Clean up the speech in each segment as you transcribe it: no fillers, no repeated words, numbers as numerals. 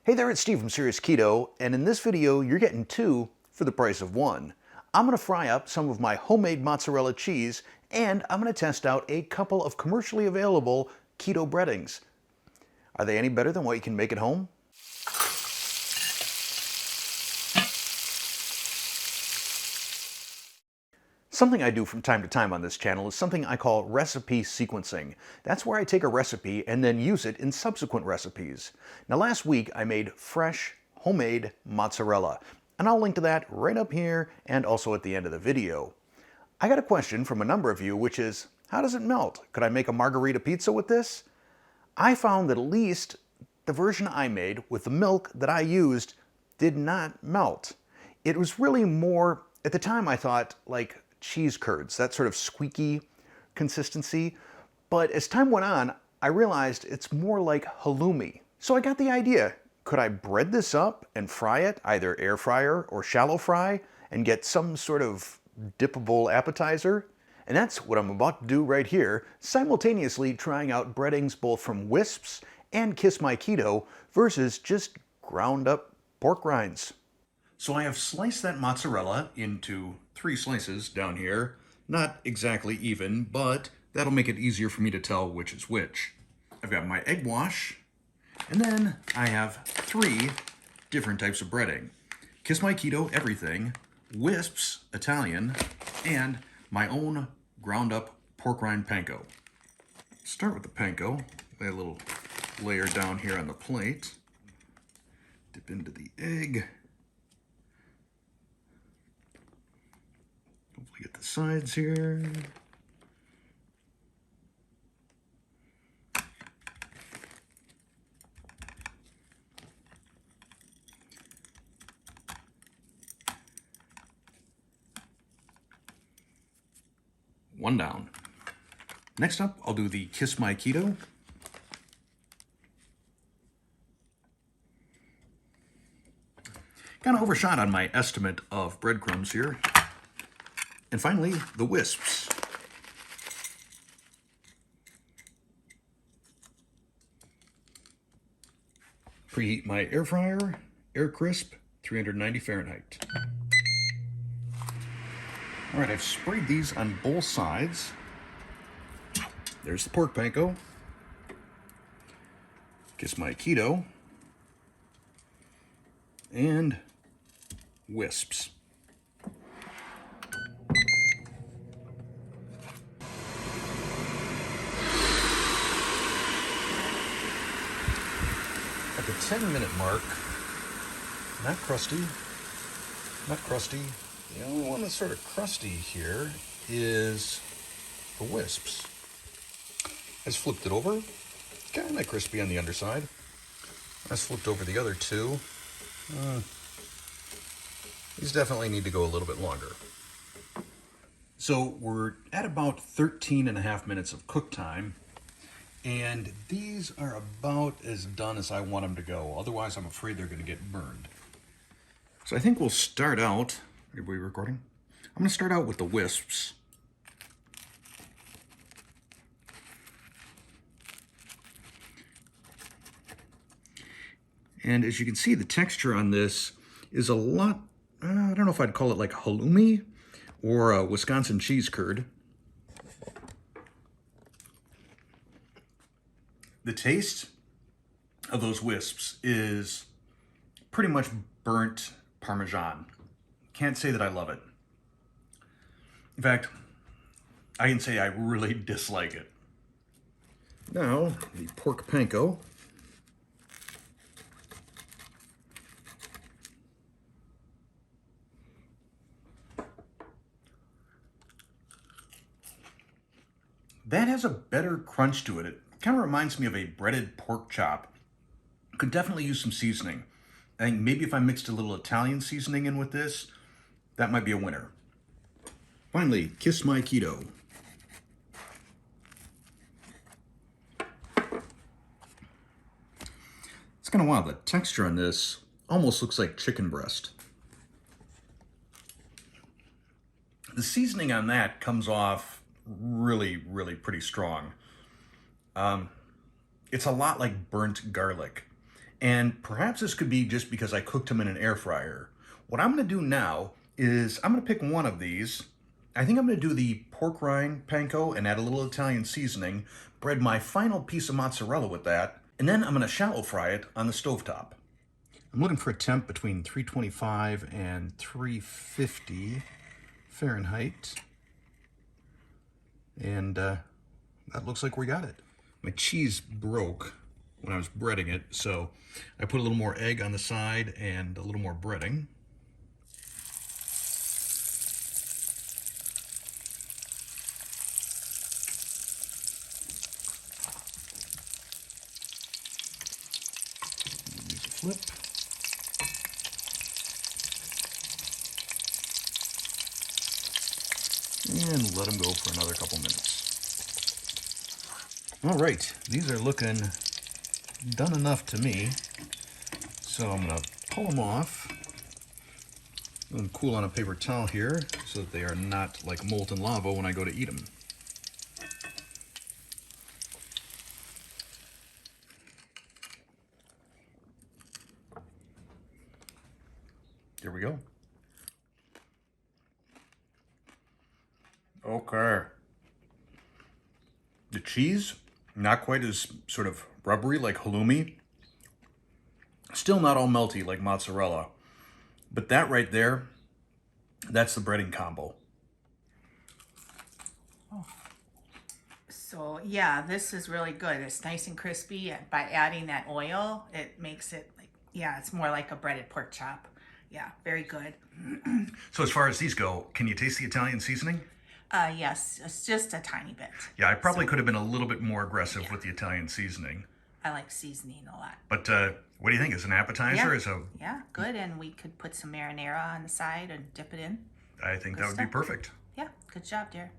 Hey there, it's Steve from Serious Keto, and in this video you're getting two for the price of one. I'm going to fry up some of my homemade mozzarella cheese, and I'm going to test out a couple of commercially available keto breadings. Are they any better than what you can make at home? Something I do from time to time on this channel is something I call recipe sequencing. That's where I take a recipe and then use it in subsequent recipes. Now last week I made fresh, homemade mozzarella, and I'll link to that right up here and also at the end of the video. I got a question from a number of you, which is, how does it melt? Could I make a margarita pizza with this? I found that at least the version I made with the milk that I used did not melt. It was really more, at the time I thought, like cheese curds, that sort of squeaky consistency. But as time went on, I realized it's more like halloumi. So I got the idea, could I bread this up and fry it, either air fryer or shallow fry, and get some sort of dippable appetizer? And that's what I'm about to do right here, simultaneously trying out breadings both from Wisps and Kiss My Keto versus just ground up pork rinds. So I have sliced that mozzarella into 3 slices down here. Not exactly even, but that'll make it easier for me to tell which is which. I've got my egg wash, and then I have 3 different types of breading. Kiss My Keto everything, Wisps Italian, and my own ground up pork rind panko. Start with the panko, lay a little layer down here on the plate, dip into the egg, hopefully get the sides here. One down. Next up, I'll do the Kiss My Keto. Kind of overshot on my estimate of breadcrumbs here. And finally, the Wisps. Preheat my air fryer, air crisp, 390 Fahrenheit. All right, I've sprayed these on both sides. There's the pork panko, Kiss My Keto, and Wisps. At the 10-minute mark, not crusty. The only one that's sort of crusty here is the Wisps. I just flipped it over, kind of crispy on the underside. I just flipped over the other 2. These definitely need to go a little bit longer. So we're at about 13.5 minutes of cook time, and these are about as done as I want them to go. Otherwise, I'm afraid they're going to get burned. So I think we'll start out. Are we recording? I'm going to start out with the Wisps. And as you can see, the texture on this is a lot, I don't know if I'd call it like halloumi or a Wisconsin cheese curd. The taste of those Wisps is pretty much burnt Parmesan. Can't say that I love it. In fact, I can say I really dislike it. Now, the pork panko. That has a better crunch to it. It kind of reminds me of a breaded pork chop. Could definitely use some seasoning. I think maybe if I mixed a little Italian seasoning in with this, that might be a winner. Finally, Kiss My Keto. It's kind of wild. The texture on this almost looks like chicken breast. The seasoning on that comes off really pretty strong. It's a lot like burnt garlic. And perhaps this could be just because I cooked them in an air fryer. What I'm gonna do now is I'm gonna pick one of these. I think I'm gonna do the pork rind panko and add a little Italian seasoning, bread my final piece of mozzarella with that, and then I'm gonna shallow fry it on the stovetop. I'm looking for a temp between 325 and 350 Fahrenheit. And that looks like we got it. My cheese broke when I was breading it, so I put a little more egg on the side and a little more breading. Use a flip. And let them go for another couple minutes. All right, these are looking done enough to me. So I'm gonna pull them off. Let them cool on a paper towel here so that they are not like molten lava when I go to eat them. Here we go. Okay. The cheese, not quite as sort of rubbery like halloumi. Still not all melty like mozzarella. But that right there, that's the breading combo. Oh. So yeah, this is really good. It's nice and crispy. By adding that oil, it makes it like, yeah, it's more like a breaded pork chop. Yeah, very good. So as far as these go, can you taste the Italian seasoning? Yes, it's just a tiny bit. Yeah, I probably could have been a little bit more aggressive with the Italian seasoning. I like seasoning a lot. But what do you think? Is an appetizer? Yeah, good. And we could put some marinara on the side and dip it in. I think that would be perfect. Yeah, good job, dear.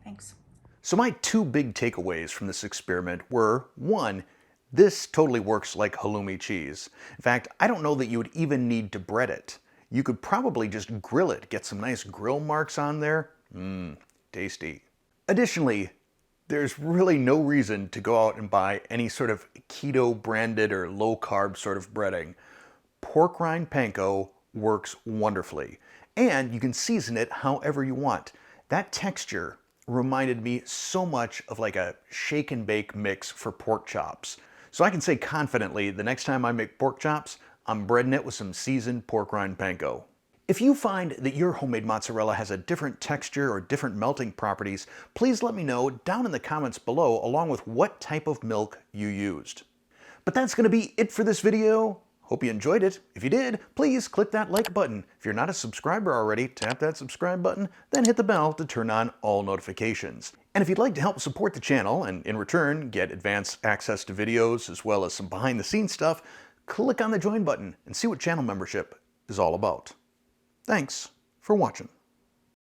Thanks. So my two big takeaways from this experiment were, one, this totally works like halloumi cheese. In fact, I don't know that you would even need to bread it. You could probably just grill it, get some nice grill marks on there. Mmm, tasty. Additionally, there's really no reason to go out and buy any sort of keto branded or low carb sort of breading. Pork rind panko works wonderfully, and you can season it however you want. That texture reminded me so much of like a shake and bake mix for pork chops. So I can say confidently the next time I make pork chops, I'm breading it with some seasoned pork rind panko. If you find that your homemade mozzarella has a different texture or different melting properties, please let me know down in the comments below along with what type of milk you used. But that's going to be it for this video. Hope you enjoyed it. If you did, please click that like button. If you're not a subscriber already, tap that subscribe button, then hit the bell to turn on all notifications. And if you'd like to help support the channel and in return get advanced access to videos as well as some behind the scenes stuff, click on the join button and see what channel membership is all about. Thanks for watching.